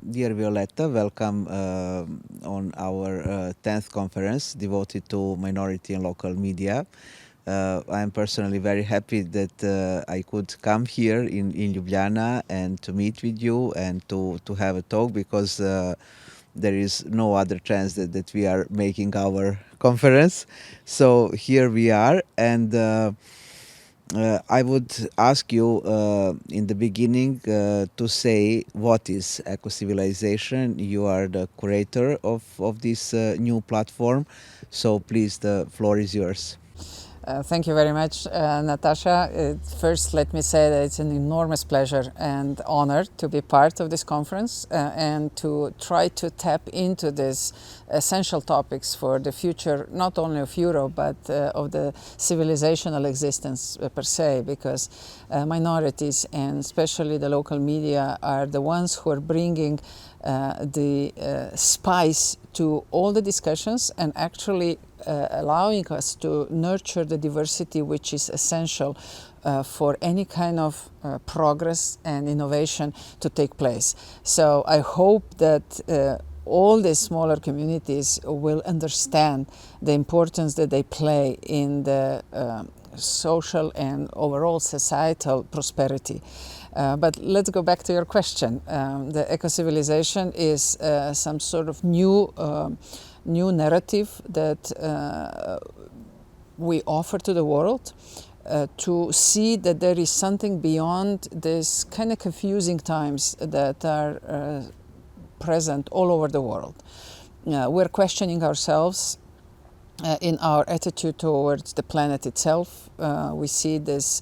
Dear Violeta, welcome on our 10th conference devoted to minority and local media. I am personally very happy that I could come here in Ljubljana and to meet with you and to have a talk, because there is no other chance that we are making our conference. So here we are, and I would ask you in the beginning to say what is Ecocivilization. You are the curator of this new platform, so please, the floor is yours. Thank you very much, Nataša. First, let me say that it's an enormous pleasure and honor to be part of this conference and to try to tap into these essential topics for the future, not only of Europe, but of the civilizational existence per se, because minorities and especially the local media are the ones who are bringing the spice to all the discussions and actually allowing us to nurture the diversity which is essential for any kind of progress and innovation to take place. So I hope that all the smaller communities will understand the importance that they play in the social and overall societal prosperity. But let's go back to your question. The eco-civilization is some sort of new narrative that we offer to the world to see that there is something beyond this kind of confusing times that are present all over the world. We're questioning ourselves in our attitude towards the planet itself. We see this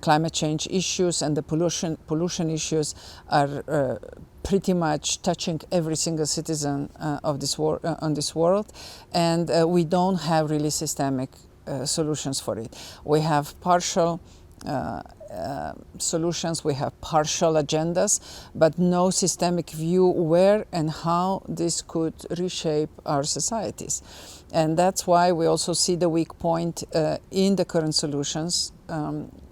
climate change issues and the pollution issues are pretty much touching every single citizen of this on this world, and we don't have really systemic solutions for it. We have partial solutions, we have partial agendas, but no systemic view where and how this could reshape our societies. And that's why we also see the weak point in the current solutions,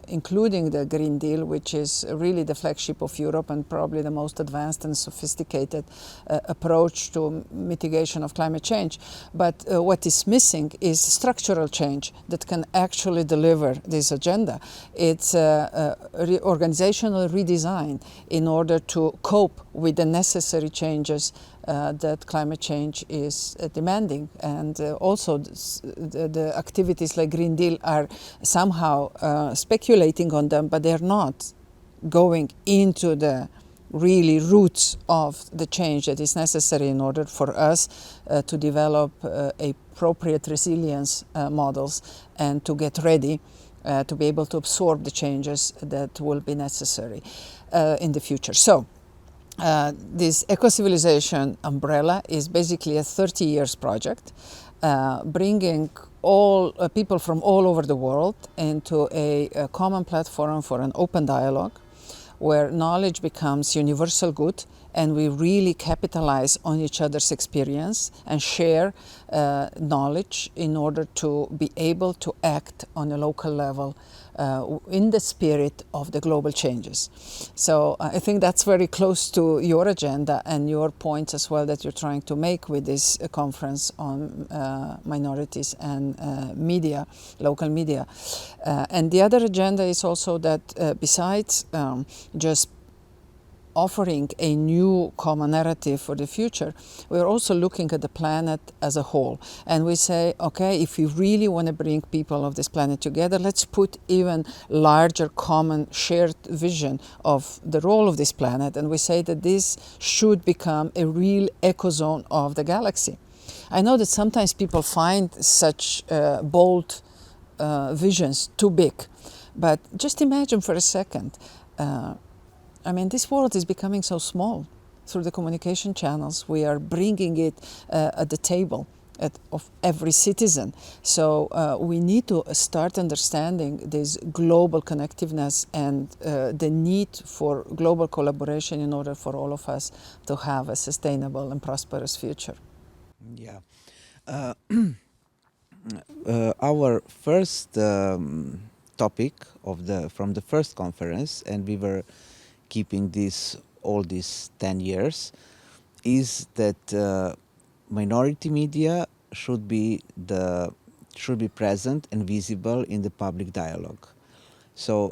including the Green Deal, which is really the flagship of Europe and probably the most advanced and sophisticated approach to mitigation of climate change. But what is missing is structural change that can actually deliver this agenda. It's organizational redesign in order to cope with the necessary changes that climate change is demanding. And also the activities like Green Deal are somehow speculating on them, but they're not going into the really roots of the change that is necessary in order for us to develop appropriate resilience models and to get ready to be able to absorb the changes that will be necessary in the future. So this eco-civilization umbrella is basically a 30 years project, bringing all people from all over the world into a common platform for an open dialogue where knowledge becomes universal good and we really capitalize on each other's experience and share knowledge in order to be able to act on a local level in the spirit of the global changes. So I think that's very close to your agenda and your points as well that you're trying to make with this conference on minorities and media, local media. And the other agenda is also that besides just offering a new common narrative for the future, we're also looking at the planet as a whole. And we say, okay, if we really want to bring people of this planet together, let's put even larger common shared vision of the role of this planet. And we say that this should become a real ecozone of the galaxy. I know that sometimes people find such bold visions too big, but just imagine for a second, I mean, this world is becoming so small. Through the communication channels, we are bringing it at the table of every citizen. So we need to start understanding this global connectiveness and the need for global collaboration in order for all of us to have a sustainable and prosperous future. Yeah. Our first topic from the first conference, and we were keeping this all these 10 years, is that minority media should be present and visible in the public dialogue. So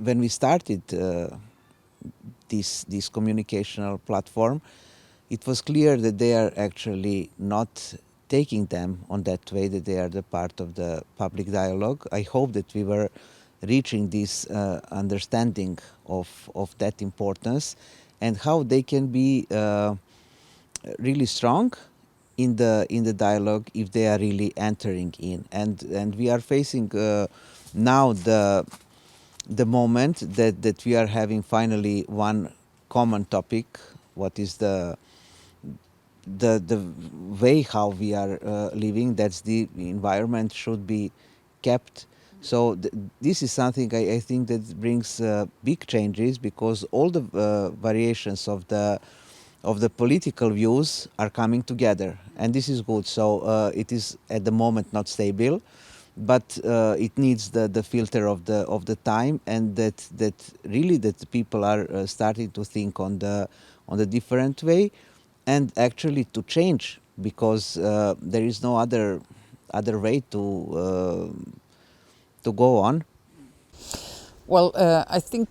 when we started this communicational platform, it was clear that they are actually not taking them on that way, that they are the part of the public dialogue. I hope that we were reaching this understanding of that importance and how they can be really strong in the dialogue if they are really entering in. And we are facing now the moment that we are having finally one common topic, what is the way how we are living. That's the environment should be kept. So this is something I think that brings big changes, because all the variations of the political views are coming together, and this is good. So it is at the moment not stable, but it needs the filter of the time, and that really that the people are starting to think on the different way, and actually to change, because there is no other way to go on. Well, I think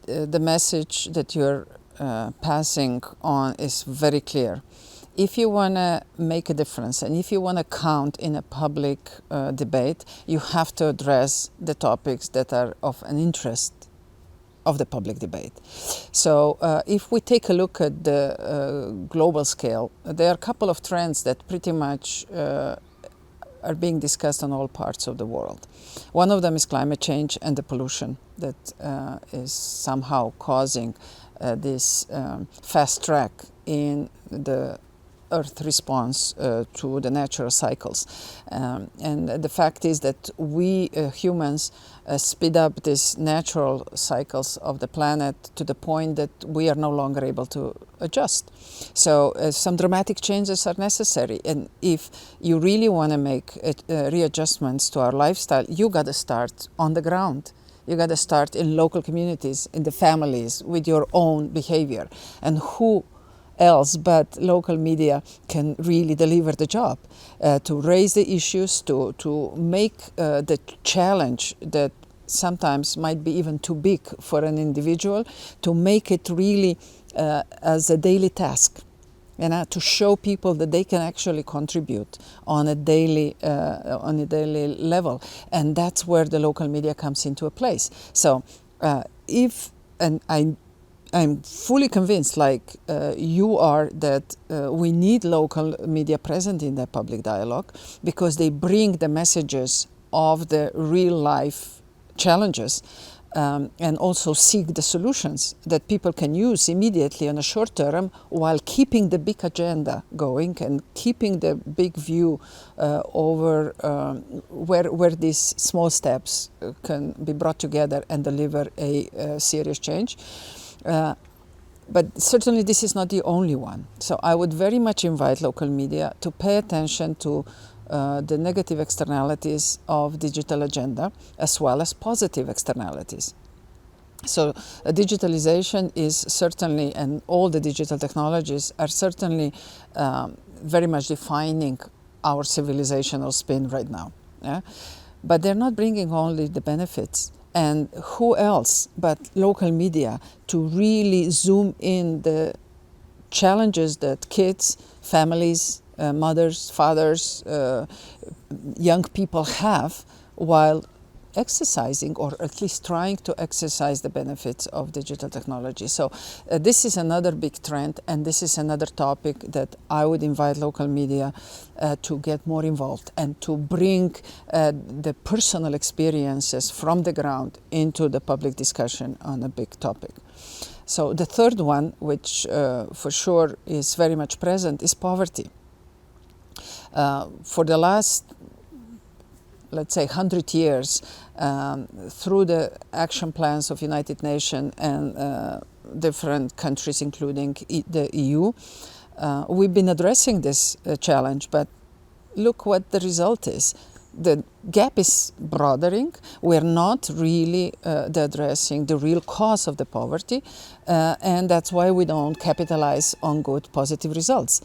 the message that you're passing on is very clear. If you want to make a difference and if you want to count in a public debate, you have to address the topics that are of an interest of the public debate. So if we take a look at the global scale, there are a couple of trends that pretty much are being discussed on all parts of the world. One of them is climate change and the pollution that is somehow causing this fast track in the Earth response to the natural cycles. And the fact is that we humans speed up these natural cycles of the planet to the point that we are no longer able to adjust. So some dramatic changes are necessary. And if you really want to make readjustments to our lifestyle, you got to start on the ground. You got to start in local communities, in the families, with your own behavior. And who else but local media can really deliver the job to raise the issues, to make the challenge that sometimes might be even too big for an individual, to make it really as a daily task, and to show people that they can actually contribute on a daily level. And that's where the local media comes into a place. So I'm fully convinced, like you are, that we need local media present in the public dialogue, because they bring the messages of the real life challenges and also seek the solutions that people can use immediately on a short term, while keeping the big agenda going and keeping the big view over where these small steps can be brought together and deliver a serious change. But certainly this is not the only one. So I would very much invite local media to pay attention to the negative externalities of digital agenda, as well as positive externalities. So digitalization is certainly, and all the digital technologies are certainly very much defining our civilizational spin right now. Yeah? But they're not bringing only the benefits. And who else but local media to really zoom in the challenges that kids, families, mothers, fathers, young people have while exercising, or at least trying to exercise, the benefits of digital technology. So this is another big trend, and this is another topic that I would invite local media to get more involved and to bring the personal experiences from the ground into the public discussion on a big topic. So the third one, which for sure is very much present, is poverty. For the last, let's say, 100 years, through the action plans of United Nations and different countries, including the EU, we've been addressing this challenge. But look what the result is. the gap is broadening. We're not really addressing the real cause of the poverty, and that's why we don't capitalize on good, positive results.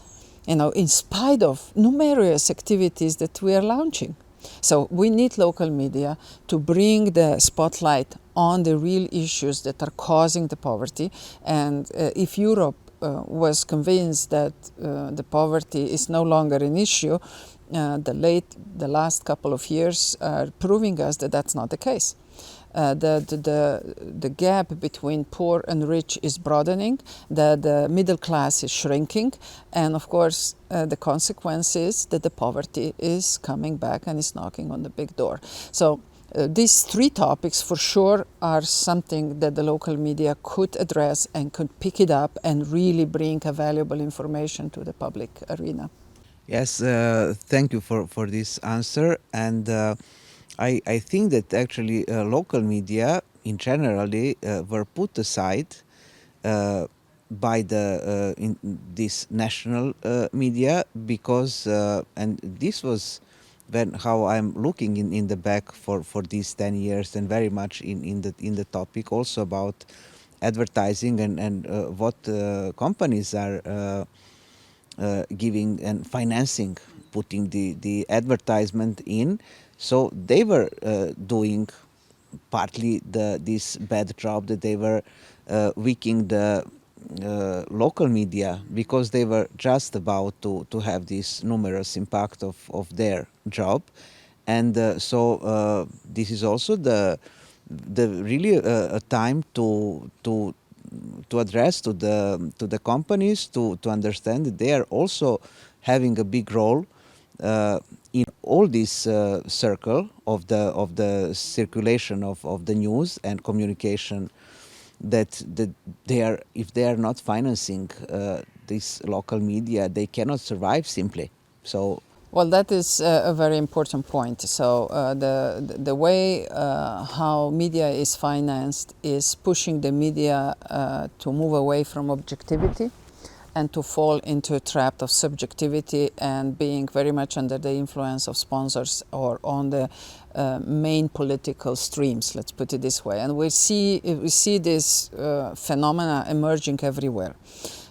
In spite of numerous activities that we are launching. So we need local media to bring the spotlight on the real issues that are causing the poverty. And if Europe was convinced that the poverty is no longer an issue, the last couple of years are proving us that that's not the case. The gap between poor and rich is broadening, the middle class is shrinking, and of course the consequence is that the poverty is coming back and is knocking on the big door. So these three topics for sure are something that the local media could address and could pick it up and really bring a valuable information to the public arena. Yes, thank you for this answer. And I think that actually local media in generally were put aside by this national media because and this was when how I'm looking in the back for these 10 years and very much in the topic also about advertising and what companies are giving and financing, putting the advertisement in. So they were doing partly this bad job that they were weakening the local media because they were just about to have this numerous impact of their job. And so this is also the really a time to address to the companies to understand that they are also having a big role in all this circle of the circulation of the news and communication, that they are, if they are not financing this local media, they cannot survive simply. So well, that is a very important point. So the way how media is financed is pushing the media to move away from objectivity and to fall into a trap of subjectivity and being very much under the influence of sponsors or on the main political streams, let's put it this way. And we see this phenomena emerging everywhere.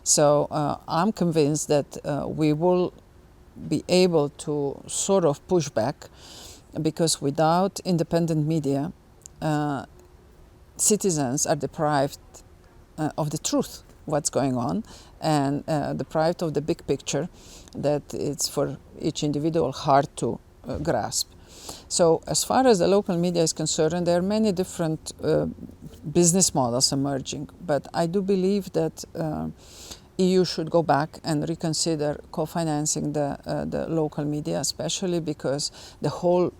So I'm convinced that we will be able to sort of push back, because without independent media, citizens are deprived of the truth, what's going on, and deprived of the big picture that it's for each individual hard to grasp. So as far as the local media is concerned, there are many different business models emerging, but I do believe that EU should go back and reconsider co-financing the local media, especially because the whole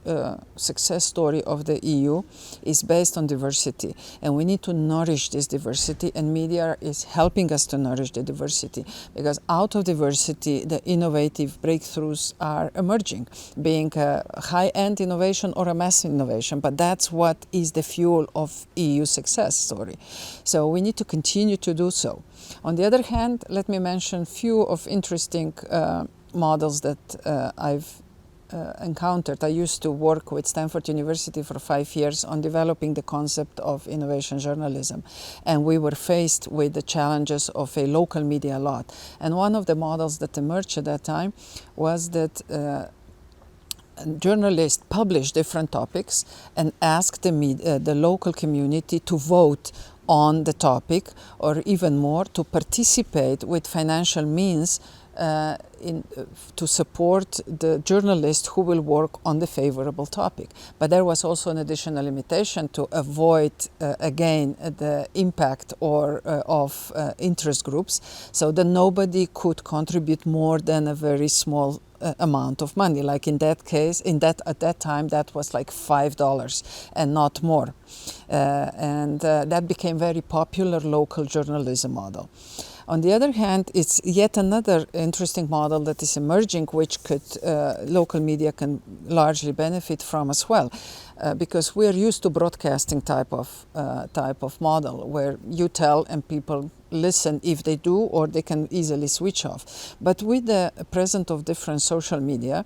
success story of the EU is based on diversity. And we need to nourish this diversity, and media is helping us to nourish the diversity, because out of diversity, the innovative breakthroughs are emerging, being a high-end innovation or a mass innovation. But that's what is the fuel of EU success story. So we need to continue to do so. On the other hand, let me mention a few of interesting models that I've encountered. I used to work with Stanford University for 5 years on developing the concept of innovation journalism. And we were faced with the challenges of a local media a lot. And one of the models that emerged at that time was that journalists publish different topics and ask the local community to vote on the topic, or even more, to participate with financial means to support the journalist who will work on the favorable topic. But there was also an additional limitation to avoid, again, the impact of interest groups, so that nobody could contribute more than a very small amount of money. Like in that case, at that time, that was like $5 and not more. And that became very popular local journalism model. On the other hand, it's yet another interesting model that is emerging, which could local media can largely benefit from as well, because we are used to broadcasting type of model where you tell and people listen if they do, or they can easily switch off. But with the presence of different social media,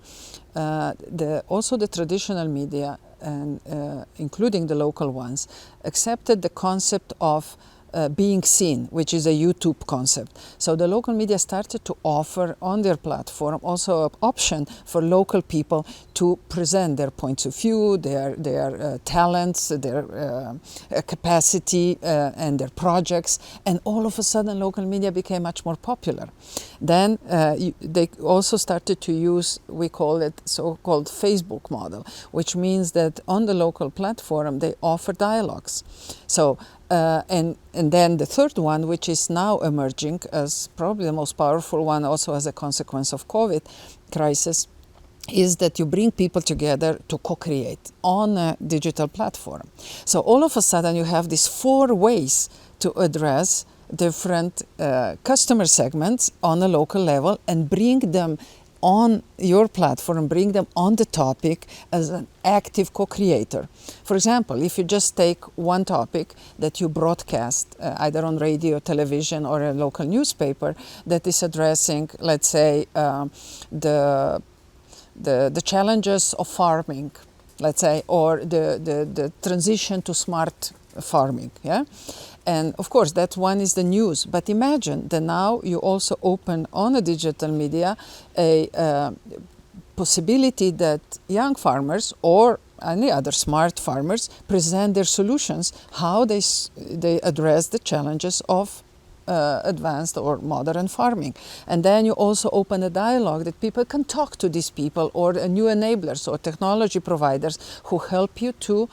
also the traditional media, and including the local ones, accepted the concept of being seen, which is a YouTube concept. So the local media started to offer on their platform also an option for local people to present their points of view, their talents, their capacity, and their projects. And all of a sudden, local media became much more popular. Then they also started to use, we call it so-called Facebook model, which means that on the local platform, they offer dialogues. So and then the third one, which is now emerging as probably the most powerful one, also as a consequence of COVID crisis, is that you bring people together to co-create on a digital platform. So all of a sudden you have these 4 ways to address different customer segments on a local level and bring them on your platform, bring them on the topic as an active co-creator. For example, if you just take one topic that you broadcast either on radio, television, or a local newspaper that is addressing, let's say, the challenges of farming, let's say, or the transition to smart farming, yeah? And of course, that one is the news. But imagine that now you also open on a digital media a possibility that young farmers or any other smart farmers present their solutions, how they address the challenges of advanced or modern farming. And then you also open a dialogue that people can talk to these people or new enablers or technology providers who help you to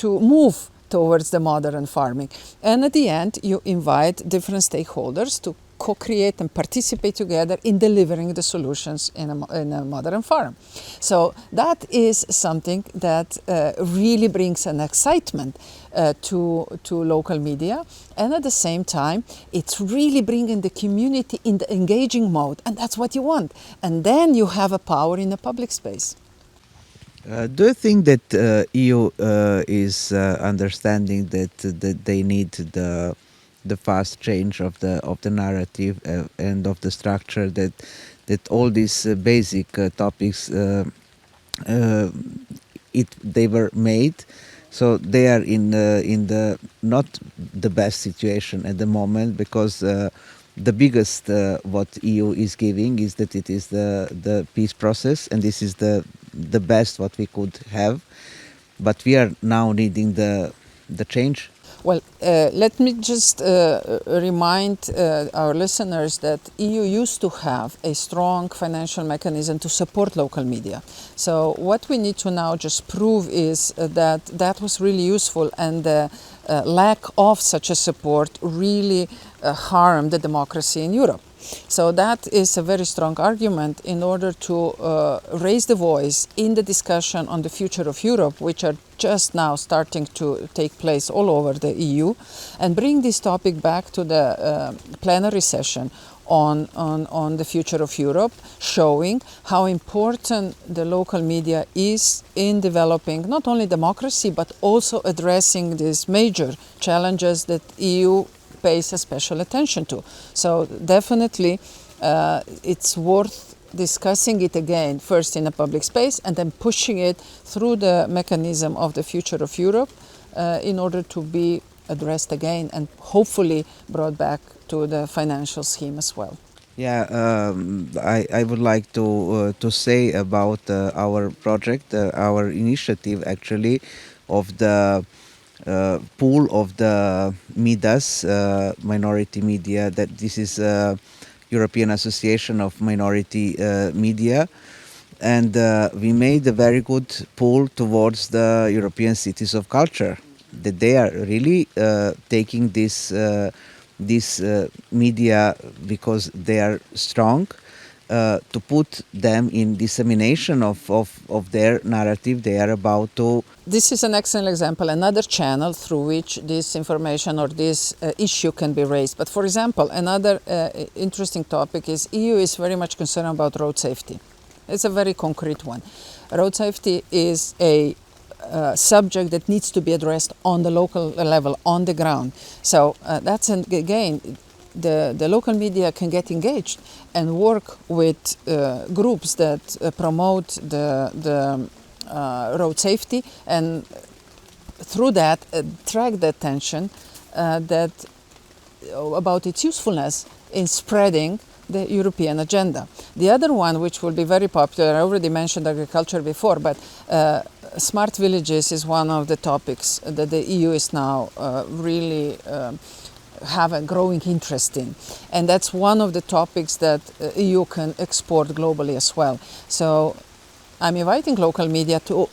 move towards the modern farming. And at the end, you invite different stakeholders to co-create and participate together in delivering the solutions in a modern farm. So that is something that really brings an excitement to local media. And at the same time, it's really bringing the community in the engaging mode. And that's what you want. And then you have a power in the public space. Do you think that EU is understanding that they need the fast change of the narrative and of the structure, that all these basic topics they were made, so they are in the not the best situation at the moment, because the biggest what EU is giving is that it is the peace process, and this is the best what we could have, but we are now needing the change. Well, let me just remind our listeners that EU used to have a strong financial mechanism to support local media. So what we need to now just prove is that that was really useful, and the lack of such a support really harmed the democracy in Europe. So that is a very strong argument in order to raise the voice in the discussion on the future of Europe, which are just now starting to take place all over the EU, and bring this topic back to the plenary session on the future of Europe, showing how important the local media is in developing not only democracy, but also addressing these major challenges that EU pays a special attention to. So definitely it's worth discussing it again, first in a public space, and then pushing it through the mechanism of the future of Europe in order to be addressed again and hopefully brought back to the financial scheme as well. Yeah, I would like to say about our project, our initiative actually, of the pool of the MIDAS, minority media, that this is European Association of Minority Media, and we made a very good pull towards the European Cities of Culture, that they are really taking this media because they are strong, to put them in dissemination of their narrative they are about to. This is an excellent example, another channel through which this information or this issue can be raised. But for example, another interesting topic is EU is very much concerned about road safety. It's a very concrete one. Road safety is a subject that needs to be addressed on the local level, on the ground. So that's, again, the local media can get engaged and work with groups that promote the road safety, and through that attract the attention about its usefulness in spreading the European agenda. The other one, which will be very popular, I already mentioned agriculture before, but smart villages is one of the topics that the EU is now really have a growing interest in. And that's one of the topics that EU can export globally as well. So I'm inviting local media to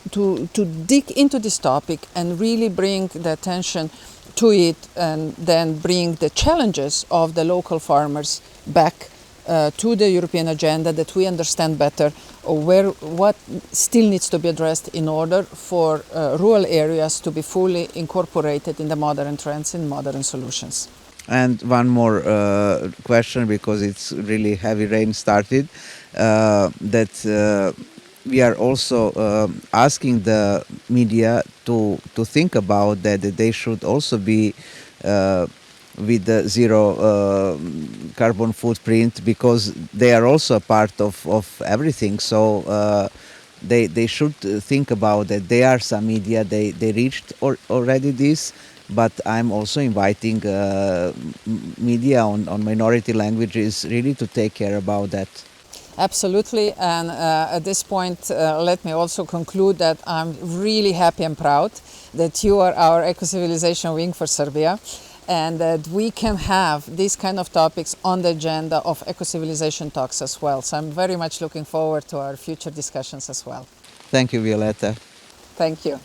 dig into this topic and really bring the attention to it, and then bring the challenges of the local farmers back to the European agenda, that we understand better what still needs to be addressed in order for rural areas to be fully incorporated in the modern trends and modern solutions. And one more question, because it's really heavy rain started, that we are also asking the media to think about that they should also be with the zero carbon footprint, because they are also a part of everything. So they should think about that. There are some media, they reached already this, but I'm also inviting media on minority languages really to take care about that. Absolutely, and at this point, let me also conclude that I'm really happy and proud that you are our Ecocivilization wing for Serbia, and that we can have these kind of topics on the agenda of Ecocivilization talks as well. So I'm very much looking forward to our future discussions as well. Thank you, Violeta. Thank you.